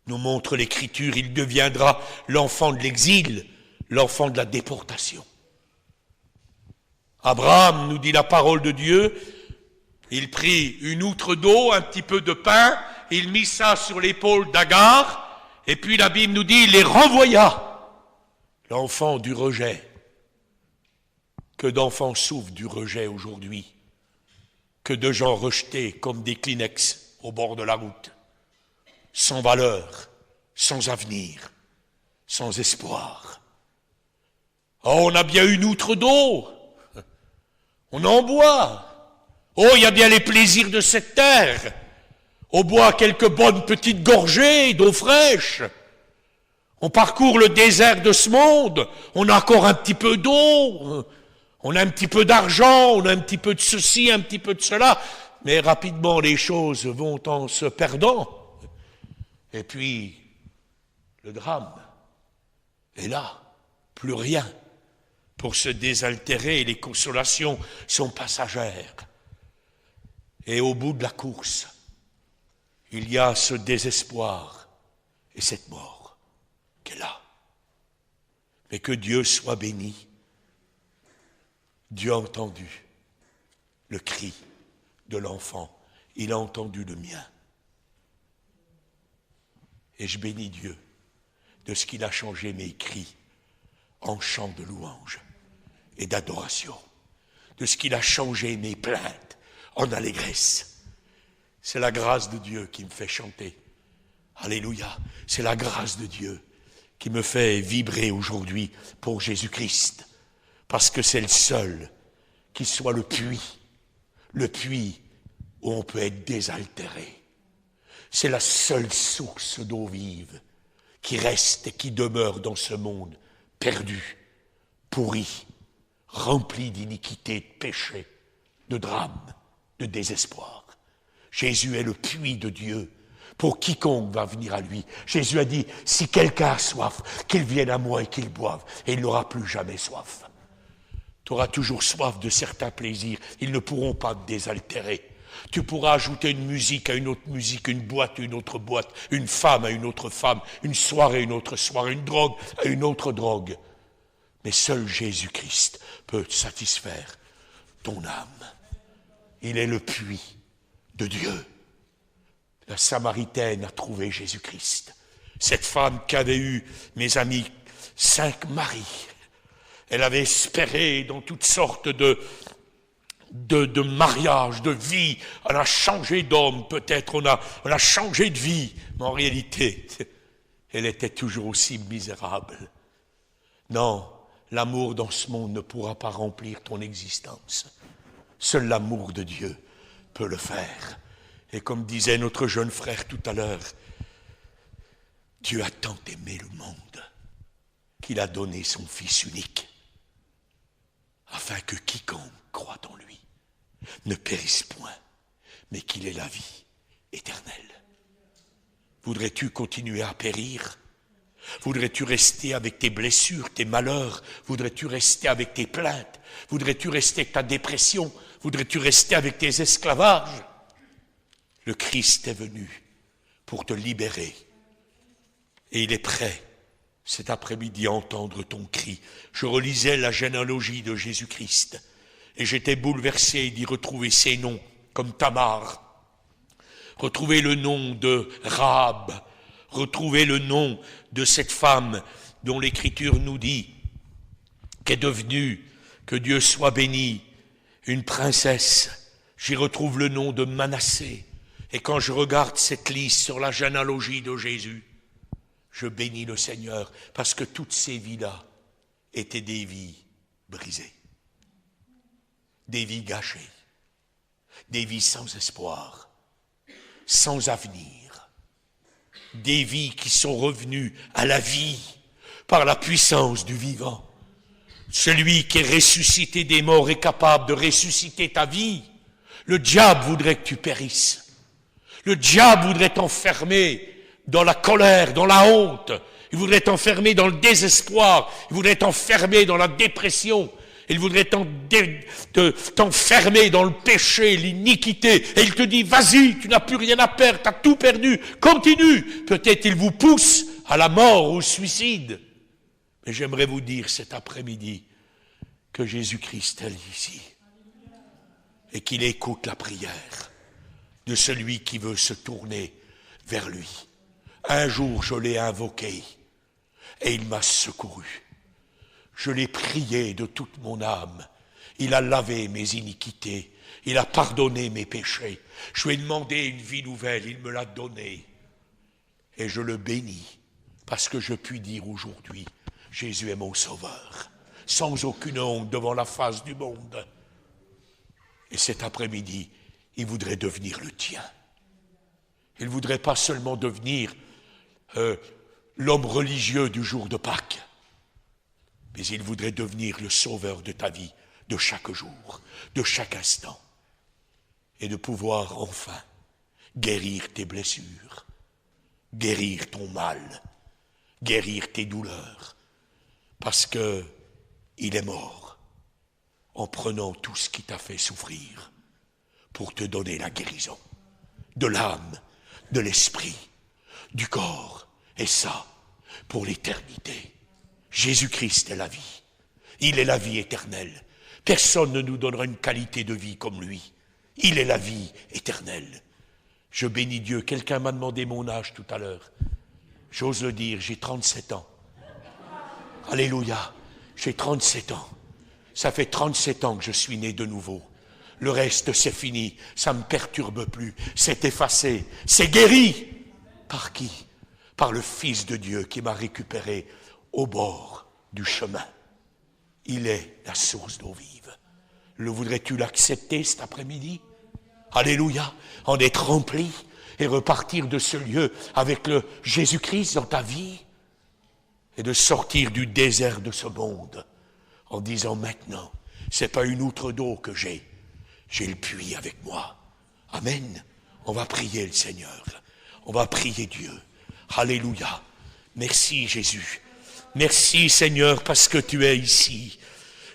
Nous montre l'Écriture, il deviendra l'enfant de l'exil, l'enfant de la déportation. Abraham, nous dit la parole de Dieu, il prit une outre d'eau, un petit peu de pain, il mit ça sur l'épaule d'Agar, et puis la Bible nous dit, il les renvoya. L'enfant du rejet. Que d'enfants souffrent du rejet aujourd'hui. Que de gens rejetés comme des Kleenex au bord de la route. Sans valeur, sans avenir, sans espoir. Oh, on a bien une outre d'eau. On en boit. Oh, il y a bien les plaisirs de cette terre. On boit quelques bonnes petites gorgées d'eau fraîche. On parcourt le désert de ce monde. On a encore un petit peu d'eau. On a un petit peu d'argent. On a un petit peu de ceci, un petit peu de cela. Mais rapidement, les choses vont en se perdant. Et puis, le drame est là. Plus rien pour se désaltérer, les consolations sont passagères. Et au bout de la course, il y a ce désespoir et cette mort qui est là. Mais que Dieu soit béni. Dieu a entendu le cri de l'enfant. Il a entendu le mien. Et je bénis Dieu de ce qu'il a changé mes cris en chants de louange et d'adoration, de ce qu'il a changé mes plaintes en allégresse. C'est la grâce de Dieu qui me fait chanter. Alléluia. C'est la grâce de Dieu qui me fait vibrer aujourd'hui pour Jésus-Christ, parce que c'est le seul qu'il soit le puits où on peut être désaltéré. C'est la seule source d'eau vive qui reste et qui demeure dans ce monde perdu, pourri, rempli d'iniquité, de péché, de drame, de désespoir. Jésus est le puits de Dieu pour quiconque va venir à lui. Jésus a dit, si quelqu'un a soif, qu'il vienne à moi et qu'il boive, et il n'aura plus jamais soif. Tu auras toujours soif de certains plaisirs, ils ne pourront pas te désaltérer. Tu pourras ajouter une musique à une autre musique, une boîte à une autre boîte, une femme à une autre femme, une soirée à une autre soirée, une drogue à une autre drogue. Mais seul Jésus-Christ peut satisfaire ton âme. Il est le puits de Dieu. La Samaritaine a trouvé Jésus-Christ. Cette femme qu'avaient eu, mes amis, 5 maris. Elle avait espéré dans toutes sortes de mariages, de vie. Elle a changé d'homme, peut-être on a changé de vie. Mais en réalité, elle était toujours aussi misérable. Non, l'amour dans ce monde ne pourra pas remplir ton existence. Seul l'amour de Dieu peut le faire. Et comme disait notre jeune frère tout à l'heure, Dieu a tant aimé le monde qu'il a donné son Fils unique, afin que quiconque croit en lui ne périsse point, mais qu'il ait la vie éternelle. Voudrais-tu continuer à périr? Voudrais-tu rester avec tes blessures, tes malheurs? Voudrais-tu rester avec tes plaintes? Voudrais-tu rester avec ta dépression? Voudrais-tu rester avec tes esclavages? Le Christ est venu pour te libérer. Et il est prêt, cet après-midi, à entendre ton cri. Je relisais la généalogie de Jésus-Christ. Et j'étais bouleversé d'y retrouver ces noms, comme Tamar. Retrouver le nom de Rahab. Retrouver le nom de cette femme dont l'Écriture nous dit qu'est devenue, que Dieu soit béni, une princesse. J'y retrouve le nom de Manassé. Et quand je regarde cette liste sur la généalogie de Jésus, je bénis le Seigneur parce que toutes ces vies-là étaient des vies brisées, des vies gâchées, des vies sans espoir, sans avenir, des vies qui sont revenues à la vie par la puissance du vivant. Celui qui est ressuscité des morts est capable de ressusciter ta vie. Le diable voudrait que tu périsses. Le diable voudrait t'enfermer dans la colère, dans la honte. Il voudrait t'enfermer dans le désespoir. Il voudrait t'enfermer dans la dépression. Il voudrait t'enfermer dans le péché, l'iniquité. Et il te dit, vas-y, tu n'as plus rien à perdre, tu as tout perdu. Continue. Peut-être il vous pousse à la mort, au suicide. Mais j'aimerais vous dire cet après-midi que Jésus-Christ est ici. Et qu'il écoute la prière de celui qui veut se tourner vers lui. Un jour, je l'ai invoqué et il m'a secouru. Je l'ai prié de toute mon âme. Il a lavé mes iniquités. Il a pardonné mes péchés. Je lui ai demandé une vie nouvelle. Il me l'a donnée. Et je le bénis parce que je puis dire aujourd'hui, Jésus est mon sauveur, sans aucune honte devant la face du monde. Et cet après-midi, il voudrait devenir le tien. Il ne voudrait pas seulement devenir l'homme religieux du jour de Pâques, mais il voudrait devenir le sauveur de ta vie, de chaque jour, de chaque instant, et de pouvoir enfin guérir tes blessures, guérir ton mal, guérir tes douleurs, parce que il est mort en prenant tout ce qui t'a fait souffrir pour te donner la guérison de l'âme, de l'esprit, du corps, et ça pour l'éternité. Jésus-Christ est la vie. Il est la vie éternelle. Personne ne nous donnera une qualité de vie comme lui. Il est la vie éternelle. Je bénis Dieu. Quelqu'un m'a demandé mon âge tout à l'heure. J'ose le dire, j'ai 37 ans. Alléluia, j'ai 37 ans. Ça fait 37 ans que je suis né de nouveau. Le reste, c'est fini. Ça ne me perturbe plus. C'est effacé. C'est guéri. Par qui? Par le Fils de Dieu qui m'a récupéré au bord du chemin. Il est la source d'eau vive. Le voudrais-tu l'accepter cet après-midi? Alléluia, en être rempli et repartir de ce lieu avec le Jésus-Christ dans ta vie et de sortir du désert de ce monde en disant maintenant, c'est pas une outre d'eau que j'ai le puits avec moi. Amen. On va prier le Seigneur. On va prier Dieu. Alléluia. Merci Jésus. Merci Seigneur parce que tu es ici.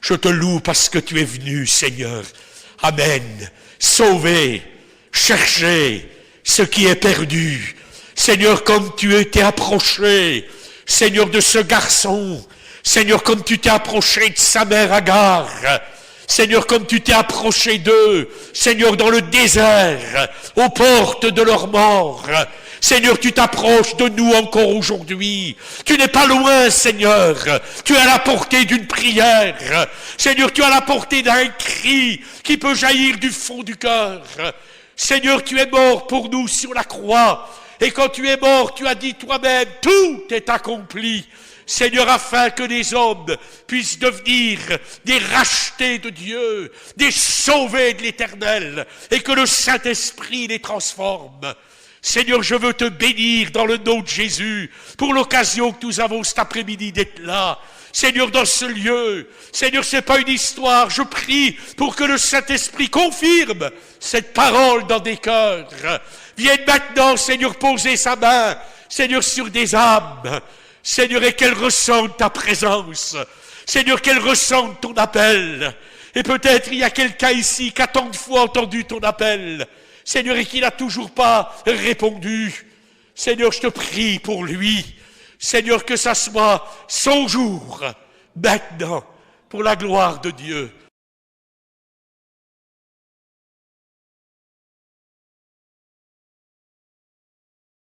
Je te loue parce que tu es venu Seigneur. Amen. Sauver, chercher ce qui est perdu. Seigneur, comme tu t'es approché, Seigneur, de ce garçon. Seigneur, comme tu t'es approché de sa mère Agar. Seigneur, comme tu t'es approché d'eux, Seigneur, dans le désert, aux portes de leur mort. Seigneur, tu t'approches de nous encore aujourd'hui. Tu n'es pas loin, Seigneur. Tu es à la portée d'une prière. Seigneur, tu es à la portée d'un cri qui peut jaillir du fond du cœur. Seigneur, tu es mort pour nous sur la croix. Et quand tu es mort, tu as dit toi-même, tout est accompli. Seigneur, afin que les hommes puissent devenir des rachetés de Dieu, des sauvés de l'Éternel, et que le Saint-Esprit les transforme. Seigneur, je veux te bénir dans le nom de Jésus, pour l'occasion que nous avons cet après-midi d'être là. Seigneur, dans ce lieu, Seigneur, c'est pas une histoire, je prie pour que le Saint-Esprit confirme cette parole dans des cœurs. Vienne maintenant, Seigneur, poser sa main, Seigneur, sur des âmes. Seigneur, et qu'elle ressente ta présence. Seigneur, qu'elle ressente ton appel. Et peut-être il y a quelqu'un ici qui a tant de fois entendu ton appel. Seigneur, et qui n'a toujours pas répondu. Seigneur, je te prie pour lui. Seigneur, que ça soit son jour, maintenant, pour la gloire de Dieu.